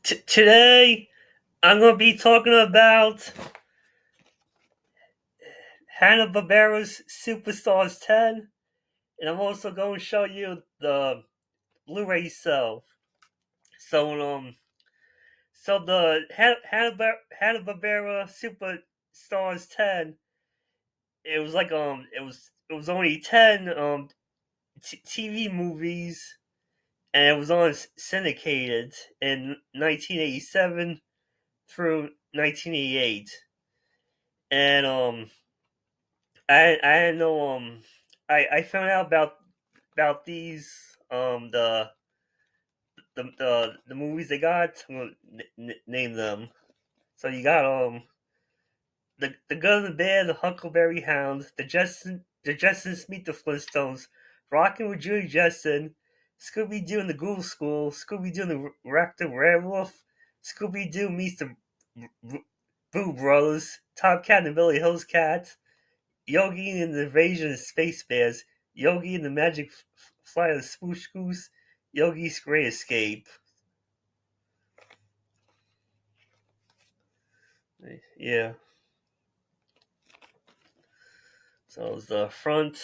Today, I'm going to be talking about Hanna-Barbera's Superstars 10, and I'm also going to show you the Blu-ray itself. So, the Hanna-Barbera Superstars 10, it was like it was only 10 TV movies, and it was on syndicated in 1987 through 1988, and I didn't know I found out about these the movies they got. I'm gonna name them. So you got the Good and the Bad, the Huckleberry Hound, the Jetsons meet the Flintstones, Rockin' with Judy Jetson, Scooby-Doo and the Ghoul School, Scooby-Doo and the Rockin' Werewolf, Scooby-Doo meets the Boo Brothers, Top Cat and the Billy Hills Cat, Yogi and the Invasion of Space Bears, Yogi and the Magic Flight of the Spruce Goose, Yogi's Great Escape. Yeah. So it was the front,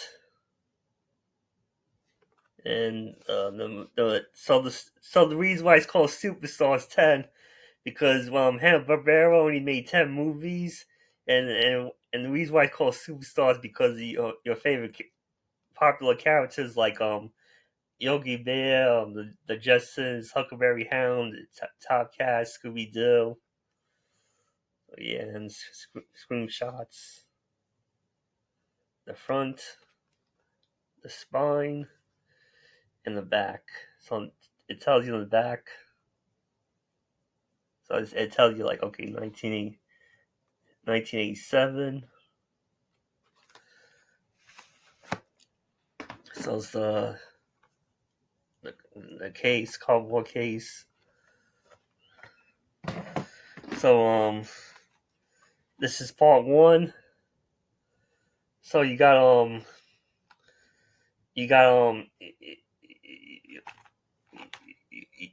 and the reason why it's called Superstars 10 because Hanna-Barbera only made 10 movies, and the reason why it's called Superstars because of your favorite popular characters like Yogi Bear, the Jetsons, Huckleberry Hound, Top Cat, Scooby-Doo. Yeah, and screenshots. The front, the spine, and the back. So it tells you on the back. So it tells you, like, okay, 1987. So it's the case, cardboard case. So, this is part one. So you got, you got,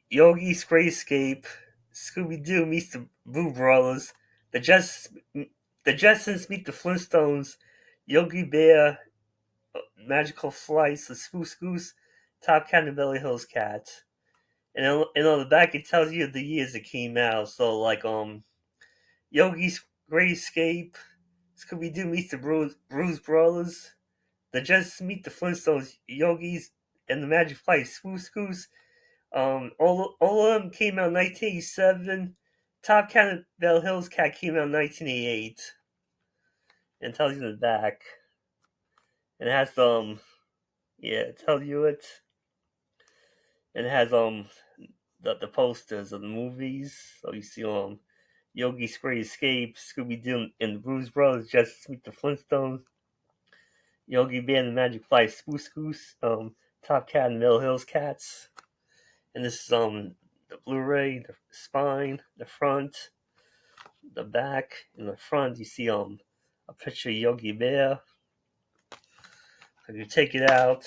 Yogi's Great Escape, Scooby-Doo meets the Boo Brothers, the Jets, the Jetsons meet the Flintstones, Yogi Bear, Magical Flights, the Spruce Goose, Top Cat and Beverly Hills Cat. And on the back it tells you the years it came out. So like Yogi's Great Escape, Scooby Doo meets the Bruise Brothers, the Jets meet the Flintstones, Yogi's and the Magic Flight, Spruce Goose. All of them came out in 1987. Top Cat and Beverly Hills Cat came out in 1988. And it tells you in the back. And it has yeah, it tells you it. And it has the posters of the movies. So you see Yogi's Great Escape, Scooby Doo and the Blues Brothers, Just Meet the Flintstones, Yogi Bear and the Magic Flight, Spruce Goose, Top Cat and Mill Hills Cats. And this is the Blu-ray, the spine, the front, the back. In the front you see a picture of Yogi Bear. If you take it out,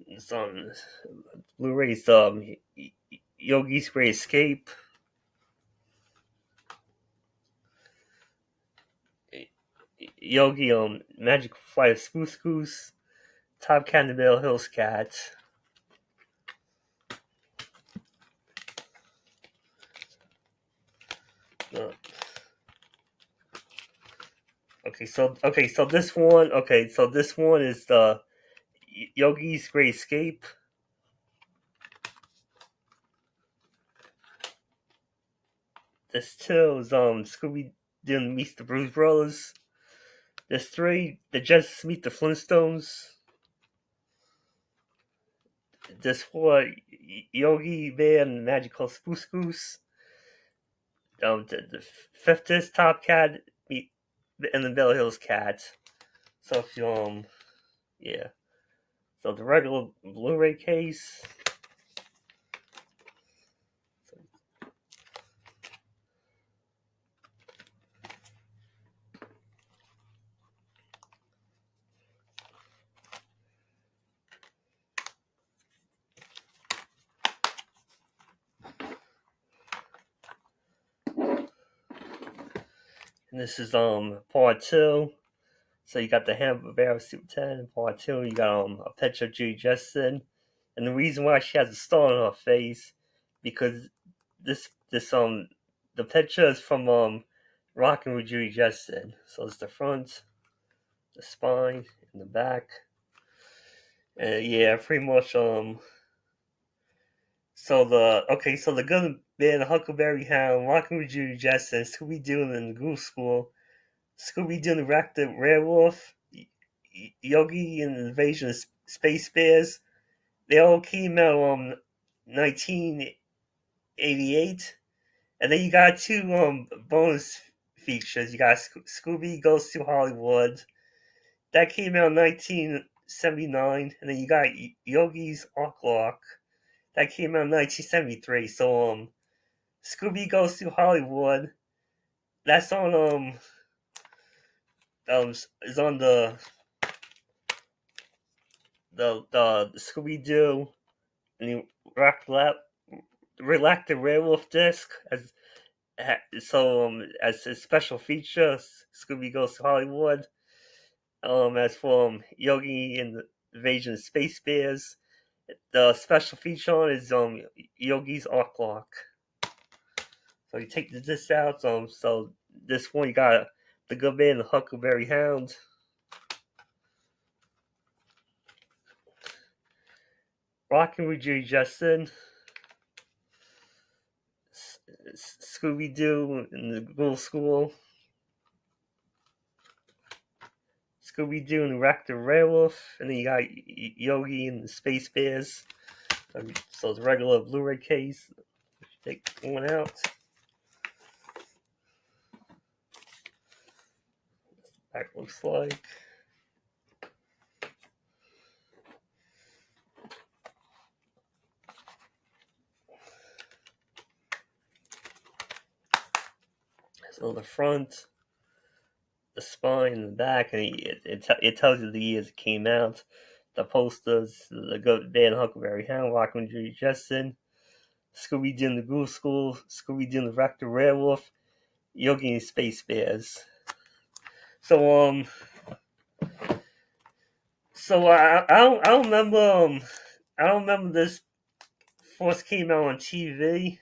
it's on Blu-ray's Yogi's Great Escape. Yogi Magic Flight of Spruce Goose, Top Cat and the Mill Hills Cat. So this one, is the Yogi's Great Escape. This two is Scooby Doo meets the Blues Brothers. This three, the Jets meet the Flintstones. This four, Yogi Bear and the Magical Spruce Goose. The fifth is Top Cat meet and the Bell Hills Cat. So if you yeah. So the regular Blu-ray case. This is part two. So you got the Hanna-Barbera Superstars part two. You got a picture of Judy Jetson, and the reason why she has a star on her face because this the picture is from Rockin' with Judy Jetson. So it's the front, the spine, and the back. And yeah, pretty much so the good band Huckleberry Hound, Rockin' with Judy Jetson, Scooby-Doo and the Goose School, Scooby-Doo and the Raptor Werewolf, Yogi and the Invasion of Space Bears. They all came out on 1988. And then you got two bonus features. You got Scooby Goes to Hollywood. That came out in 1979. And then you got Yogi's Ark. That came out in 1973. So Scooby Goes to Hollywood. That's on is on the Scooby Doo and the Reluctant Werewolf disc as a special feature. Scooby Goes to Hollywood. As for Yogi and the Invasion of Space Bears, the special feature on is Yogi's Ark. So you take the disc out. So this one you got the good man, the Huckleberry Hound. Rockin' with Judy Jetson, Scooby Doo and the Ghoul School, Scooby Doo and the Raptor Werewolf, and then you got Yogi and the Space Bears. So it's a regular Blu-ray case. Take one out. Back looks like. So the front, the spine, and the back, and it tells you the years it came out. The posters, the Goat Band Huckleberry Hound, Rockin' with Judy Jetson, Scooby-Doo and the Ghoul School, Scooby-Doo and the Raptor Werewolf, Yogi and Space Bears. So I don't remember this first came out on TV.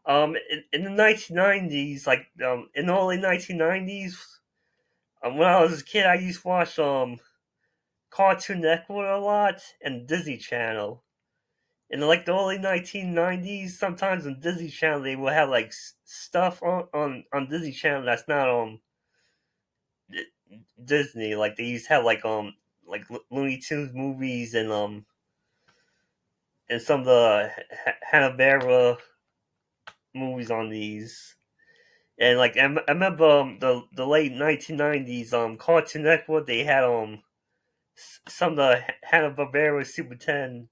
In the 1990s, like in the early 1990s, when I was a kid, I used to watch Cartoon Network a lot and Disney Channel. In like the early 1990s, sometimes on Disney Channel they will have like stuff on Disney Channel that's not on Disney. Like they used to have like Looney Tunes movies and some of the Hanna-Barbera movies on these. And like I remember the late 1990s Cartoon Network they had some of the Hanna-Barbera Super 10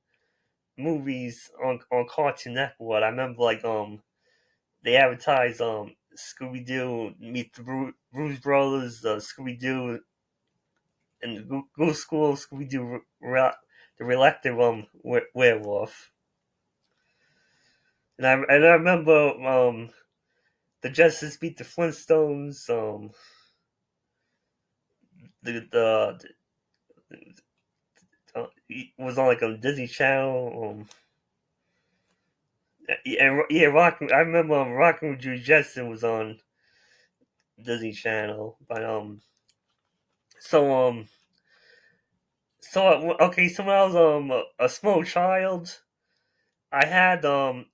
movies on Cartoon Network. I remember like they advertised Scooby Doo meet the Bruce Brothers, Scooby Doo and the Goose School, Scooby Doo the Reluctant Werewolf. And I remember the Jetsons beat the Flintstones. The it was on like on Disney Channel. Yeah, Rockin'. I remember Rockin' with Judy Jetson was on Disney Channel, but so okay, so when I was a small child, I had the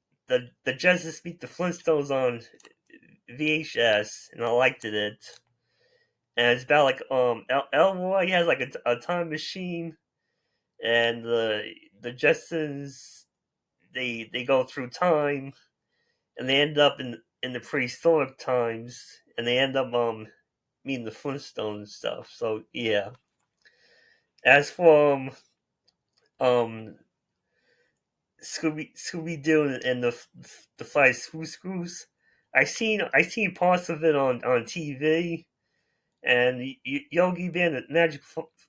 Jetsons beat the Flintstones on VHS, and I liked it. And it's about like Elroy has like a time machine, and the Jetsons they go through time, and they end up in the prehistoric times, and they end up meeting the Flintstones and stuff. So yeah. As for um Scooby Doo and the Fly Screws, I seen parts of it on TV, and Yogi Bear and the Magic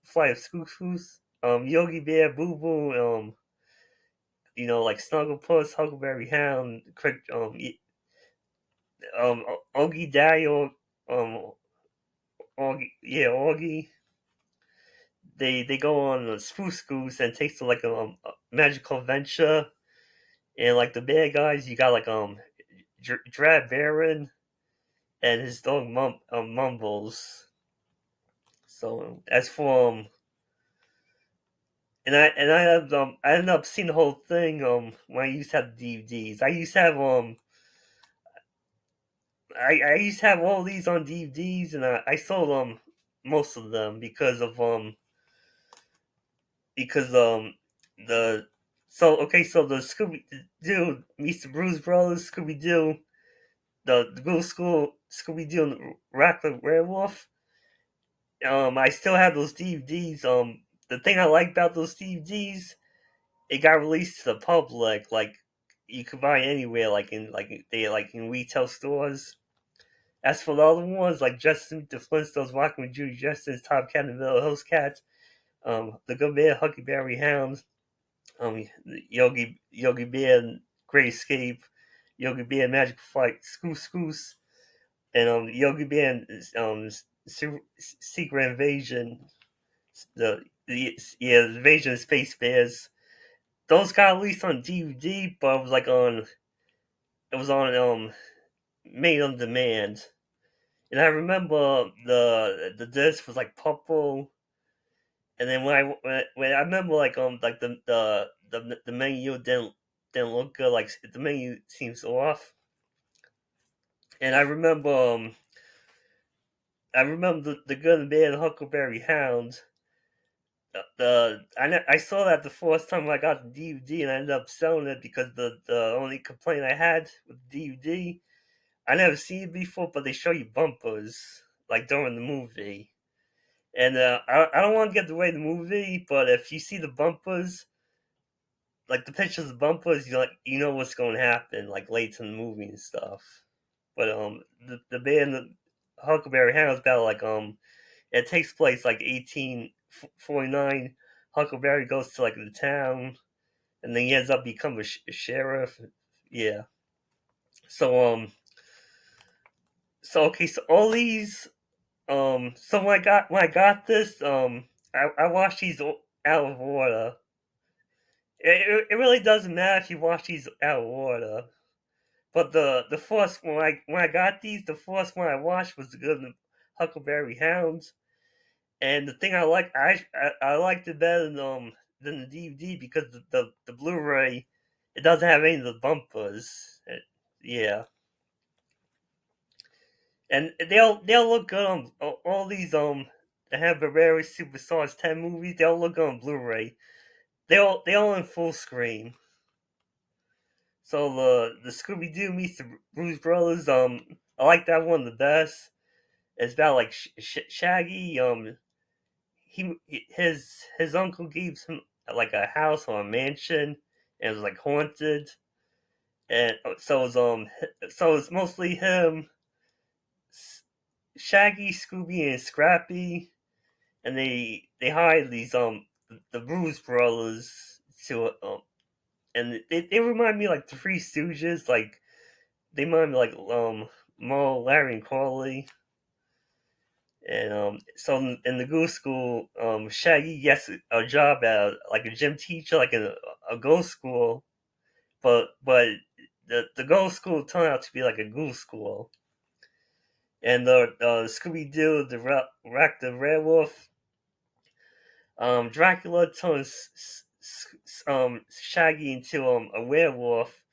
Fly of Screws, Yogi Bear, Boo Boo, like Snugglepuss, Huckleberry Hound, Ogie Daniel, um Augie, yeah, Augie. They go on a Spruce Goose and takes to like a magical adventure, and like the bad guys, you got like Drab Baron and his dog Mumbles. So as for I ended up seeing the whole thing when I used to have DVDs. I used to have all these on DVDs, and I sold most of them because the so the Scooby Doo meets the Blues Brothers, Scooby Doo, the Ghoul School, Scooby Doo and the Rockin' Werewolf. I still have those DVDs. The thing I like about those DVDs, it got released to the public. Like you could buy it anywhere, like in retail stores. As for the other ones, like Justin the Flintstones, Rockin' with Judy Jetson, Top Cat and Little House Cat, the Good Bear, Huckleberry Hound, Yogi Bear, Great Escape, Yogi Bear, Magic Flight, Scooce, and Yogi Bear, Secret Invasion, the Invasion of Space Bears. Those got released on DVD, but it was on made on demand. And I remember the disc was like purple, and then when I remember like the menu didn't look good, like the menu seems off. And I remember the Good and Bad Huckleberry Hound. I saw that the first time I got the DVD, and I ended up selling it because the only complaint I had with the DVD, I never seen it before, but they show you bumpers like during the movie. And I don't want to give away the movie, but if you see the bumpers, like the pictures of bumpers, you know what's going to happen, like late in the movie and stuff. But the band Huckleberry Hounds battle it takes place like 1849. Huckleberry goes to like the town, and then he ends up becoming a sheriff. Yeah. So so all these so when I got this I watched these out of order. It really doesn't matter if you watch these out of order. But the first when I got these, the first one I watched was the Good Huckleberry Hounds, and the thing I liked it better than the DVD because the Blu-ray, it doesn't have any of the bumpers. Yeah, and they'll look good on all these the Hanna-Barbera Superstars 10 movies. They'll look good on Blu-ray. They're all in full screen. So the Scooby Doo meets the Blues Brothers. I like that one the best. It's about like Shaggy. His uncle gives him like a house or a mansion, and it was like haunted. And so it's mostly him, Shaggy, Scooby, and Scrappy, and they hire these the Blues Brothers to and they remind me like the Three Stooges, like they remind me like Mo, Larry, and Carly. And so in the Goose School, Shaggy gets a job at like a gym teacher, like in a Ghost school, but the Ghost school turned out to be like a Goose school. And the Scooby Doo, Rack the Werewolf, Dracula turns Shaggy into a werewolf,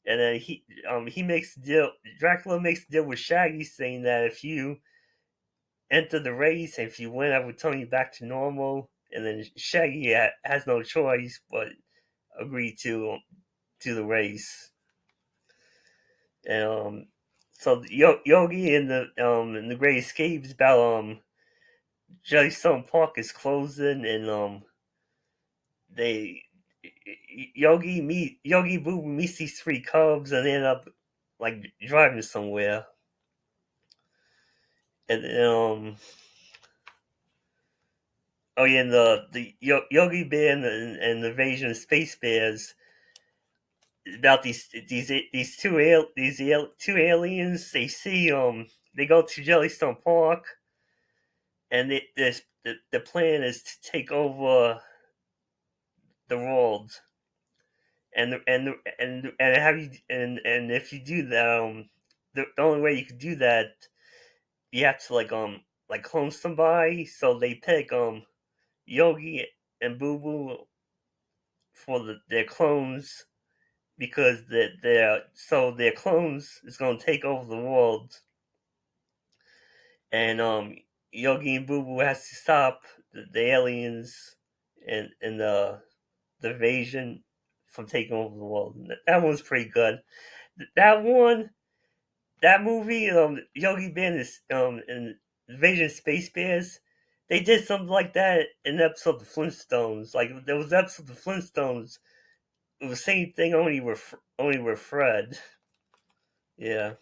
and then he makes a deal. Dracula makes a deal with Shaggy, saying that if you enter the race, and if you win, I will turn you back to normal. And then Shaggy has no choice but agree to the race. And so Yogi in the Great Escape is about Jellystone Park is closing, and they Yogi Boo meets these three cubs, and they end up like driving somewhere. And oh yeah, and the Yogi Bear and the Invasion of Space Bears, about these two aliens. They see they go to Jellystone Park, and the plan is to take over the world, and have you and if you do that, the only way you can do that, you have to like clone somebody. So they pick Yogi and Boo Boo for their clones because their clones is gonna take over the world, and Yogi and Boo Boo has to stop the aliens and the invasion from taking over the world. That one's pretty good. That one, that movie, Yogi Bear and Invasion of Space Bears, they did something like that in an episode of the Flintstones. Like there was an episode of the Flintstones. It was the same thing, only with Fred. Yeah.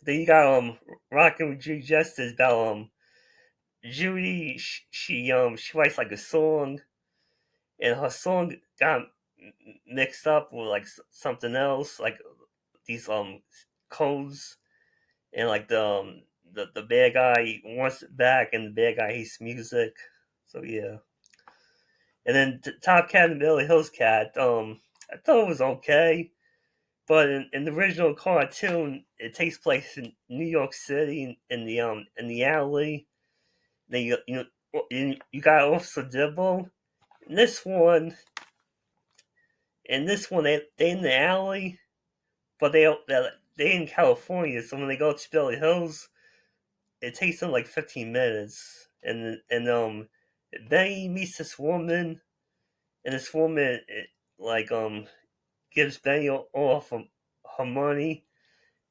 Then you got Rockin' with Judy Jetson about Judy. She writes like a song, and her song got mixed up with like something else, like these codes, and like the bad guy wants it back, and the bad guy hates music. So yeah, and then Top Cat and Beverly Hills Cat. I thought it was okay, but in the original cartoon, it takes place in New York City in the alley. Then you got Officer Dibble. In this one, they in the alley, but they in California. So when they go to Beverly Hills, it takes them like 15 minutes, and then he meets this woman, and this woman like gives Benny all her money,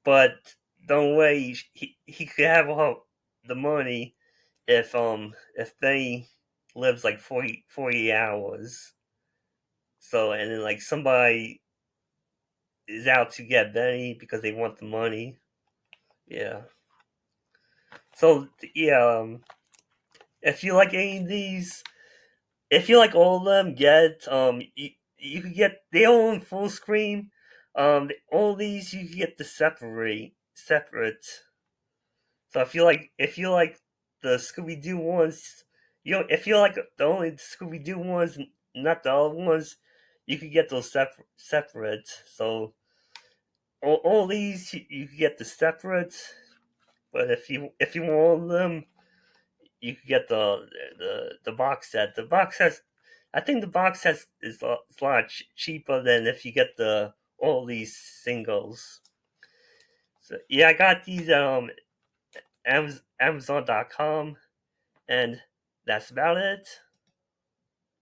but don't way he could have the money if Benny lives like 40 hours. So and then like somebody is out to get Benny because they want the money. Yeah. So yeah, if you like any of these, if you like all of them, you could get they all in full screen. All these you can get the separate. So if you like the Scooby Doo ones, if you like the only Scooby Doo ones, not the other ones, you could get those separate. So all these you could get the separate, but if you want all of them, you could get the box set. The box set, I think the box set is a lot cheaper than if you get the all these singles. So yeah, I got these Amazon.com, and that's about it.